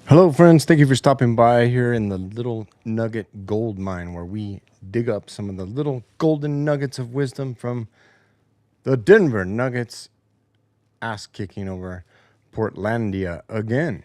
Hello, friends. Thank you for stopping by here in the Little Nugget Gold Mine, where we dig up some of the little golden nuggets of wisdom from the Denver Nuggets ass kicking over Portlandia again.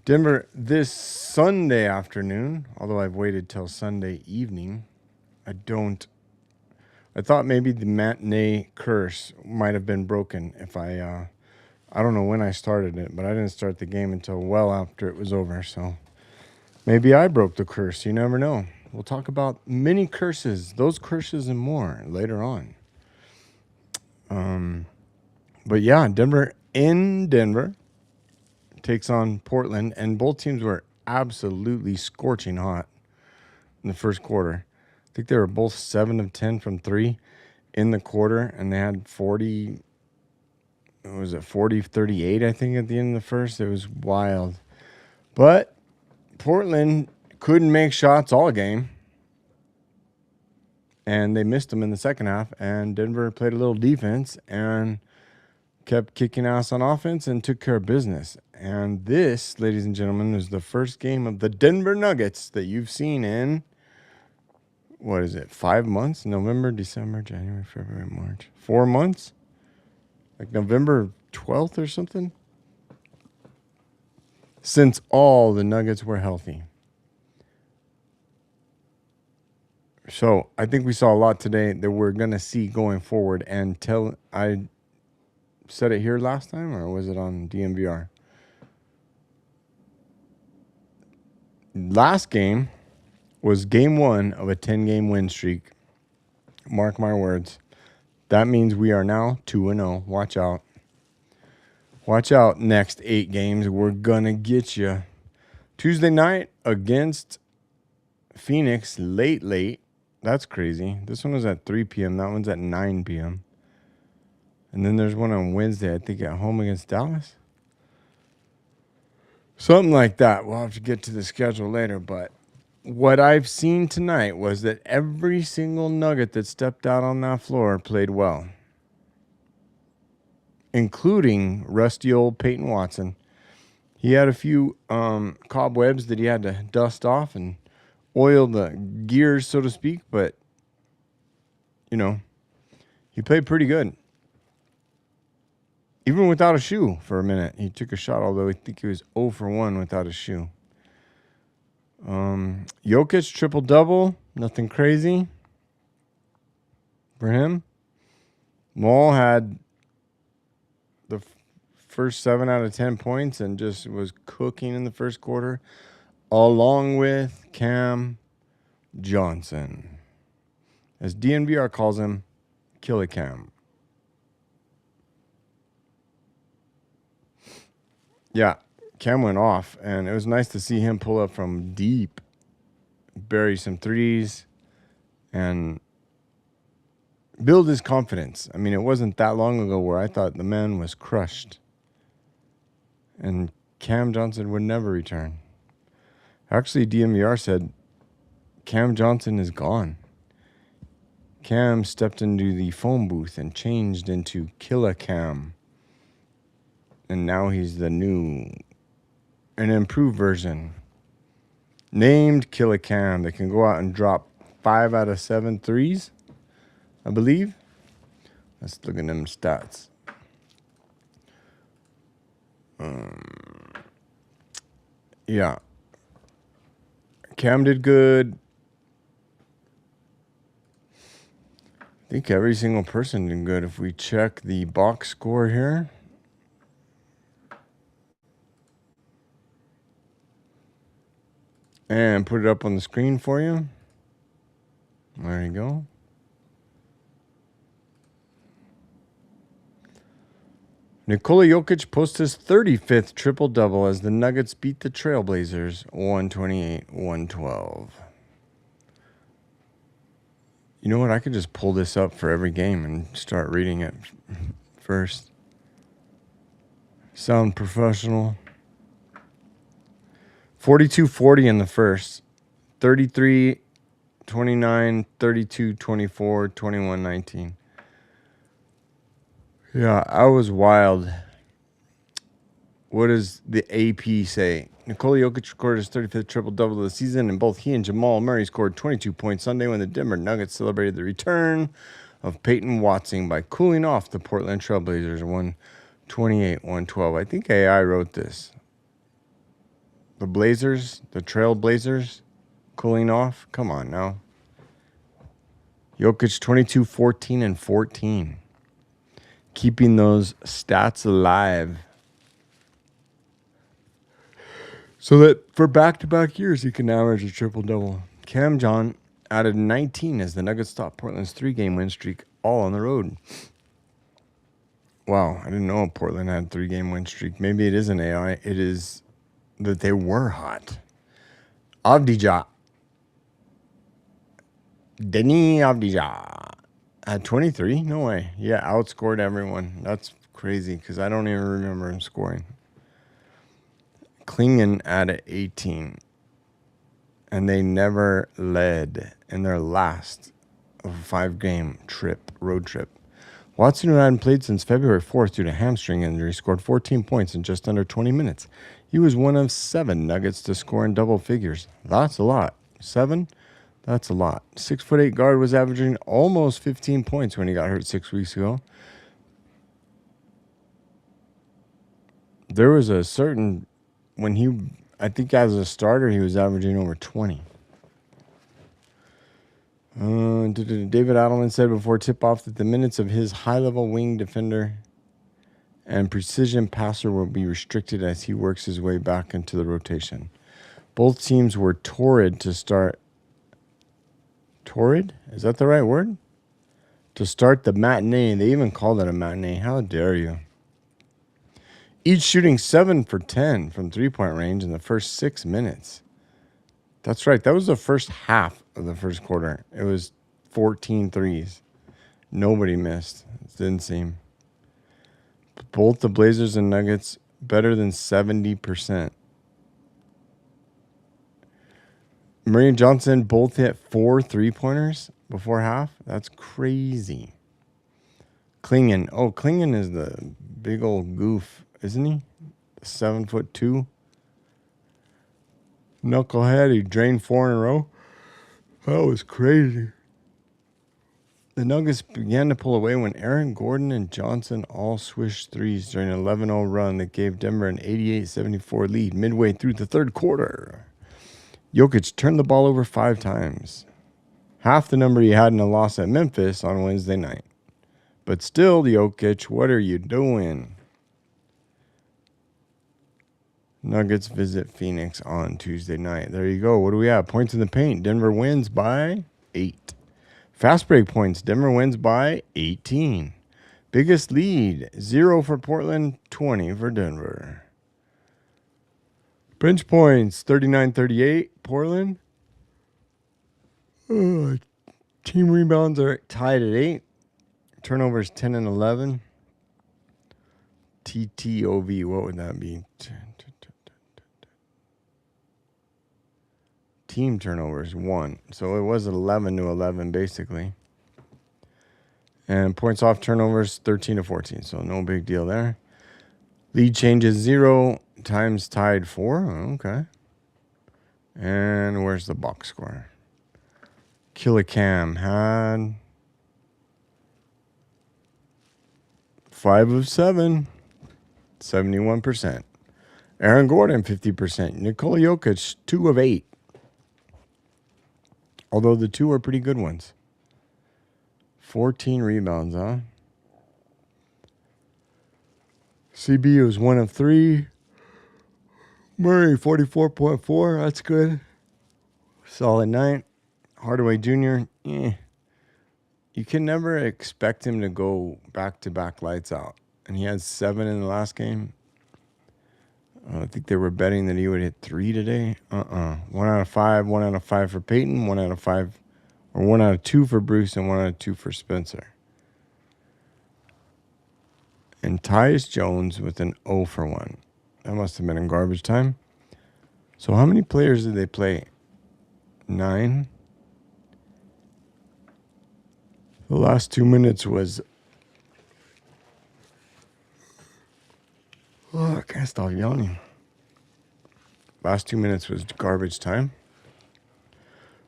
Denver this Sunday afternoon, although I've waited till Sunday evening. I thought maybe the matinee curse might have been broken if I don't know when I started it, but I didn't start the game until well after it was over, so maybe I broke the curse. You never know. We'll talk about many curses, those curses and more later on. But yeah, Denver in Denver takes on Portland, and both teams were absolutely scorching hot in the first quarter. I think they were both 7 of 10 from 3 in the quarter, and they had 40, what was it, 40-38, I think, at the end of the first. It was wild. But Portland couldn't make shots all game, and they missed them in the second half, and Denver played a little defense and kept kicking ass on offense and took care of business. And this, ladies and gentlemen, is the first game of the Denver Nuggets that you've seen in, what is it, 5 months? November, December, January, February, March. 4 months? Like November 12th or something? Since all the Nuggets were healthy. So I think we saw a lot today that we're going to see going forward. And I said it here last time, or was it on DMVR? Last game was game 1 of a 10-game win streak. Mark my words. That means we are now 2-0. Watch out. Watch out, next 8 games. We're going to get you. Tuesday night against Phoenix, late. That's crazy. This one was at 3 p.m. That one's at 9 p.m. And then there's one on Wednesday, I think, at home against Dallas. Something like that. We'll have to get to the schedule later. But what I've seen tonight was that every single Nugget that stepped out on that floor played well, including rusty old Peyton Watson. He had a few cobwebs that he had to dust off and oil the gears, so to speak. But, he played pretty good. Even without a shoe for a minute. He took a shot, although I think he was 0 for 1 without a shoe. Jokic, triple-double. Nothing crazy for him. Maul had the first 7 out of 10 points and just was cooking in the first quarter, along with Cam Johnson. As DNVR calls him, Killer Cam. Yeah, Cam went off, and it was nice to see him pull up from deep, bury some threes, and build his confidence. I mean, it wasn't that long ago where I thought the man was crushed, and Cam Johnson would never return. Actually, DMVR said Cam Johnson is gone. Cam stepped into the phone booth and changed into Killer Cam. And now he's the new, an improved version, named Killer Cam, that can go out and drop 5 out of 7 threes, I believe. Let's look at them stats. Yeah. Cam did good. I think every single person did good. If we check the box score here. And put it up on the screen for you. There you go. Nikola Jokic posts his 35th triple-double as the Nuggets beat the Trailblazers 128-112. You know what? I could just pull this up for every game and start reading it first. Sound professional. 42-40 in the first. 33-29, 32-24, 21-19. Yeah, I was wild What does the AP say? Nikola Jokic recorded his 35th triple-double of the season, and both he and Jamal Murray scored 22 points Sunday when the Denver Nuggets celebrated the return of Peyton Watson by cooling off the Portland Trailblazers 128-112. I think AI wrote this. The Blazers, the Trailblazers, cooling off? Come on now. Jokic 22, 14, and 14. Keeping those stats alive. So that for back-to-back years, he can average a triple-double. Cam John added 19 as the Nuggets stopped Portland's 3-game win streak all on the road. Wow, I didn't know Portland had a 3-game win streak. Maybe it isn't AI. It is that they were hot. Avdija. Denis Avdija at 23? No way. Yeah, outscored everyone. That's crazy because I don't even remember him scoring. Klingen at 18. And they never led in their last of a 5-game road trip. Watson, who hadn't played since February 4th due to hamstring injury, scored 14 points in just under 20 minutes. He was one of 7 Nuggets to score in double figures. That's a lot. 7? That's a lot. 6'8" guard was averaging almost 15 points when he got hurt 6 weeks ago. There was a certain... I think as a starter, he was averaging over 20. David Adelman said before tip-off that the minutes of his high-level wing defender and precision passer will be restricted as he works his way back into the rotation. Both teams were torrid to start. Torrid? Is that the right word? To start the matinee. They even called it a matinee. How dare you? Each shooting 7 for 10 from three-point range in the first 6 minutes. That's right. That was the first half of the first quarter. It was 14 threes. Nobody missed. It didn't seem. Both the Blazers and Nuggets better than 70%. Murray and Johnson both hit 4 3-pointers before half. That's crazy. Klingen. Oh, Klingen is the big old goof, isn't he? 7'2". Knucklehead. He drained 4 in a row. That was crazy. The Nuggets began to pull away when Aaron Gordon and Johnson all swished threes during an 11-0 run that gave Denver an 88-74 lead midway through the third quarter. Jokic turned the ball over 5 times. Half the number he had in a loss at Memphis on Wednesday night. But still, Jokic, what are you doing? Nuggets visit Phoenix on Tuesday night. There you go. What do we have? Points in the paint. Denver wins by 8. Fast break points. Denver wins by 18. Biggest lead. 0 for Portland, 20 for Denver. Bench points. 39-38. Portland. Team rebounds are tied at 8. Turnovers 10 and 11. TTOV. What would that be? Team turnovers 1. So it was 11-11 basically. And points off turnovers 13-14. So no big deal there. Lead changes 0 times tied 4. Okay. And where's the box score? Killicam had 5 of 7. 71%. Aaron Gordon 50%. Nikola Jokic 2 of 8. Although the 2 are pretty good ones. 14 rebounds, huh? CB was 1 of 3. Murray 44.4. That's good. Solid night. Hardaway Jr. You can never expect him to go back-to-back lights out. And he had 7 in the last game. I think they were betting that he would hit 3 today. 1 out of 5. 1 out of 5 for Peyton. 1 out of 5. Or 1 out of 2 for Bruce. And 1 out of 2 for Spencer. And Tyus Jones with an 0 for 1. That must have been in garbage time. So how many players did they play? 9. The last 2 minutes was... Oh, I can't stop yawning. Last 2 minutes was garbage time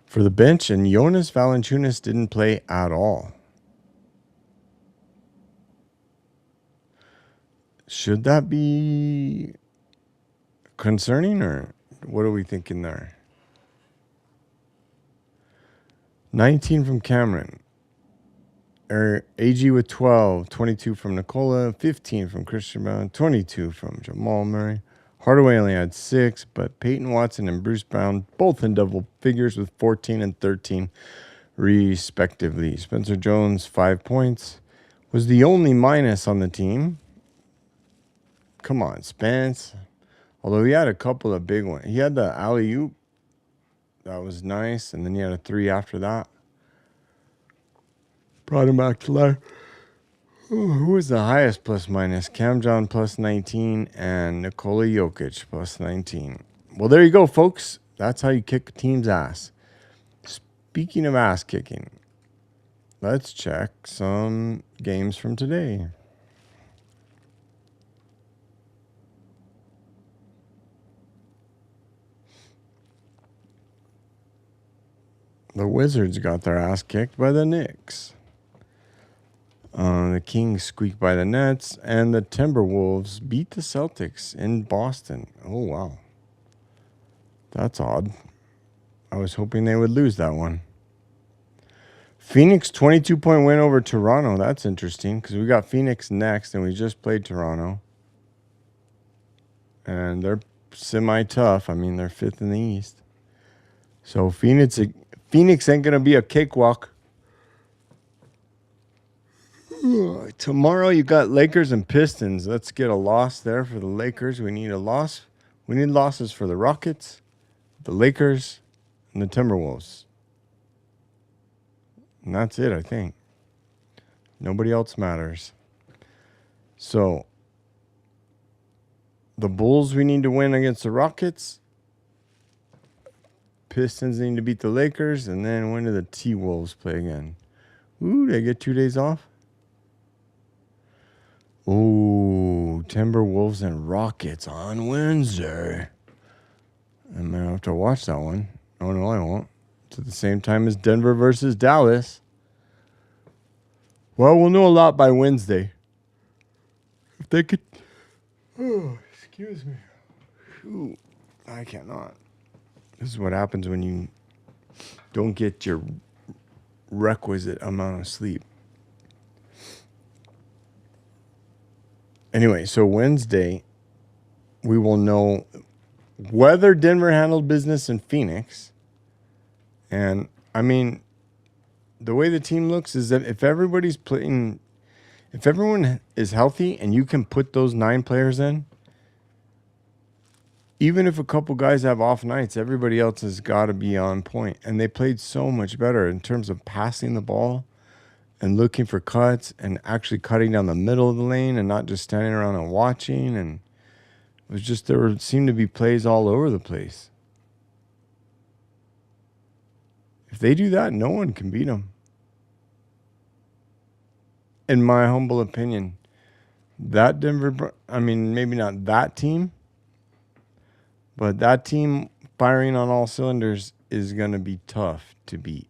for the bench, and Jonas Valanciunas didn't play at all. Should that be concerning, or what are we thinking there? 19 from Cameron. AG with 12, 22 from Nicola, 15 from Christian Brown, 22 from Jamal Murray. Hardaway only had 6, but Peyton Watson and Bruce Brown both in double figures with 14 and 13 respectively. Spencer Jones, 5 points, was the only minus on the team. Come on, Spence. Although he had a couple of big ones. He had the alley-oop. That was nice. And then he had a 3 after that. Brought him back to life. Who was the highest plus minus? Cam John plus 19 and Nikola Jokic plus 19. Well, there you go, folks. That's how you kick a team's ass. Speaking of ass kicking, let's check some games from today. The Wizards got their ass kicked by the Knicks. The Kings squeaked by the Nets, and the Timberwolves beat the Celtics in Boston. Oh, wow. That's odd. I was hoping they would lose that one. Phoenix 22-point win over Toronto. That's interesting because we got Phoenix next, and we just played Toronto. And they're semi-tough. I mean, they're 5th in the East. So Phoenix ain't going to be a cakewalk. Tomorrow you got Lakers and Pistons. Let's get a loss there for the Lakers. We need a loss. We need losses for the Rockets, the Lakers, and the Timberwolves. And that's it, I think. Nobody else matters. So the Bulls, we need to win against the Rockets. Pistons need to beat the Lakers. And then when do the T-Wolves play again? Ooh, they get 2 days off? Ooh, Timberwolves and Rockets on Wednesday. I'm going to have to watch that one. Oh, no, I won't. It's at the same time as Denver versus Dallas. Well, we'll know a lot by Wednesday. If they could... Oh, excuse me. Ooh, I cannot. This is what happens when you don't get your requisite amount of sleep. Anyway, so Wednesday, we will know whether Denver handled business in Phoenix. And, I mean, the way the team looks is that if everybody's playing, if everyone is healthy and you can put those 9 players in, even if a couple guys have off nights, everybody else has got to be on point. And they played so much better in terms of passing the ball and looking for cuts and actually cutting down the middle of the lane and not just standing around and watching. And it was just, seemed to be plays all over the place. If they do that, no one can beat them. In my humble opinion, that Denver, I mean, maybe not that team, but that team firing on all cylinders is going to be tough to beat.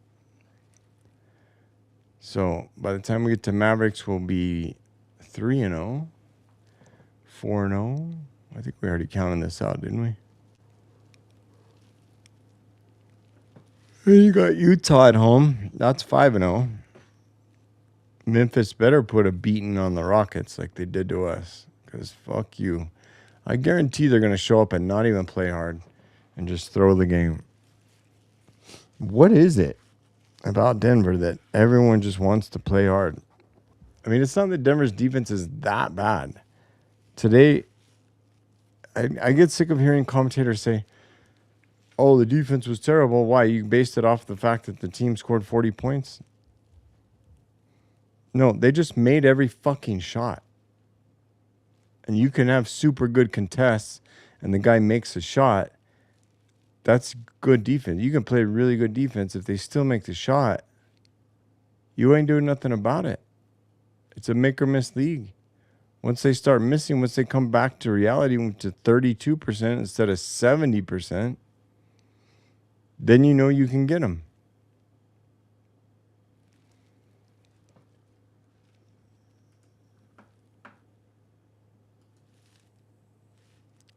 So by the time we get to Mavericks, we'll be 3-0, 4-0. I think we already counted this out, didn't we? And you got Utah at home. That's 5-0. Memphis better put a beating on the Rockets like they did to us, because fuck you. I guarantee they're going to show up and not even play hard and just throw the game. What is it about Denver that everyone just wants to play hard? I mean, it's not that Denver's defense is that bad. Today, I get sick of hearing commentators say, oh, the defense was terrible. Why? You based it off the fact that the team scored 40 points? No, they just made every fucking shot. And you can have super good contests and the guy makes a shot. That's good defense. You can play really good defense. If they still make the shot, you ain't doing nothing about it. It's a make or miss league. Once they start missing, once they come back to reality to 32% instead of 70%, then you know you can get them.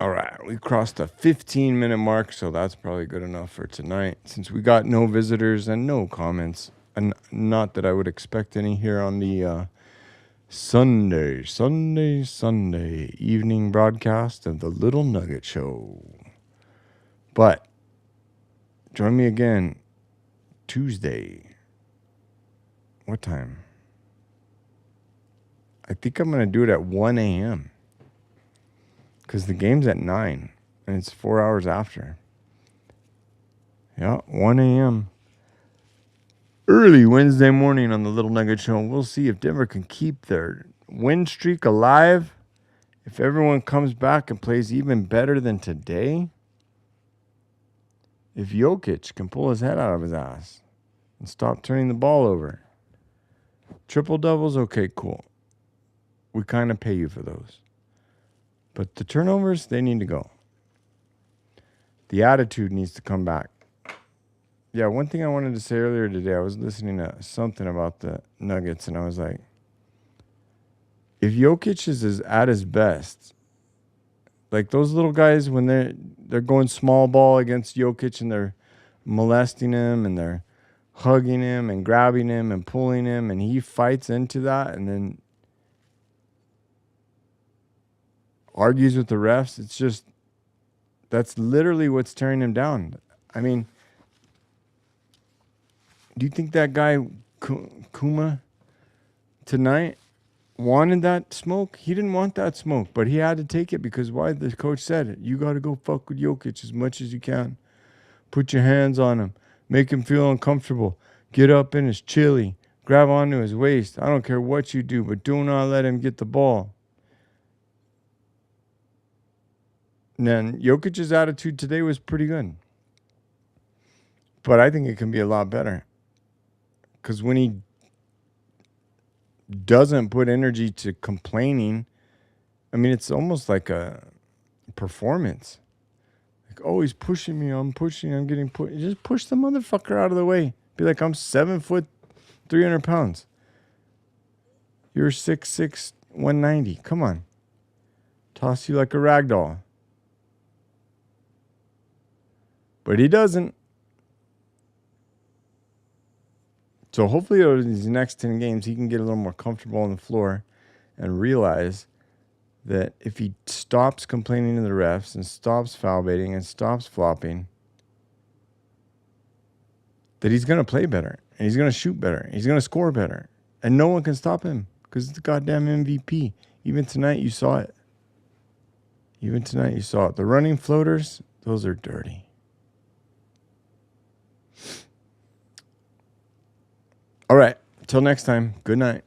All right, we crossed the 15-minute mark, so that's probably good enough for tonight. Since we got no visitors and no comments, and not that I would expect any here on the Sunday evening broadcast of the Little Nugget Show. But join me again Tuesday. What time? I think I'm going to do it at 1 a.m. because the game's at 9 and it's 4 hours after. Yeah, 1 a.m. early Wednesday morning on the Little Nugget Show. We'll see if Denver can keep their win streak alive. If everyone comes back and plays even better than today. If Jokic can pull his head out of his ass and stop turning the ball over. Triple doubles, okay, cool. We kind of pay you for those. But the turnovers, they need to go. The attitude needs to come back. Yeah, one thing I wanted to say earlier today, I was listening to something about the Nuggets, and I was like, if Jokic is at his best, like those little guys when they're going small ball against Jokic and they're molesting him and they're hugging him and grabbing him and pulling him, and he fights into that and then argues with the refs, it's just, that's literally what's tearing him down. I mean, do you think that guy Kuma tonight wanted that smoke? He didn't want that smoke, but he had to take it because why? The coach said it. You got to go fuck with Jokic as much as you can. Put your hands on him. Make him feel uncomfortable. Get up in his chili. Grab onto his waist. I don't care what you do, but do not let him get the ball. And then Jokic's attitude today was pretty good. But I think it can be a lot better. Because when he doesn't put energy to complaining, I mean, it's almost like a performance. Like, oh, he's pushing me. I'm getting pushed. Just push the motherfucker out of the way. Be like, I'm 7 foot, 300 pounds. You're 6'6", 190. Come on. Toss you like a rag doll. But he doesn't. So hopefully over these next 10 games, he can get a little more comfortable on the floor and realize that if he stops complaining to the refs and stops foul baiting and stops flopping, that he's going to play better and he's going to shoot better. He's going to score better. And no one can stop him because he's the goddamn MVP. Even tonight, you saw it. The running floaters, those are dirty. All right. Till next time. Good night.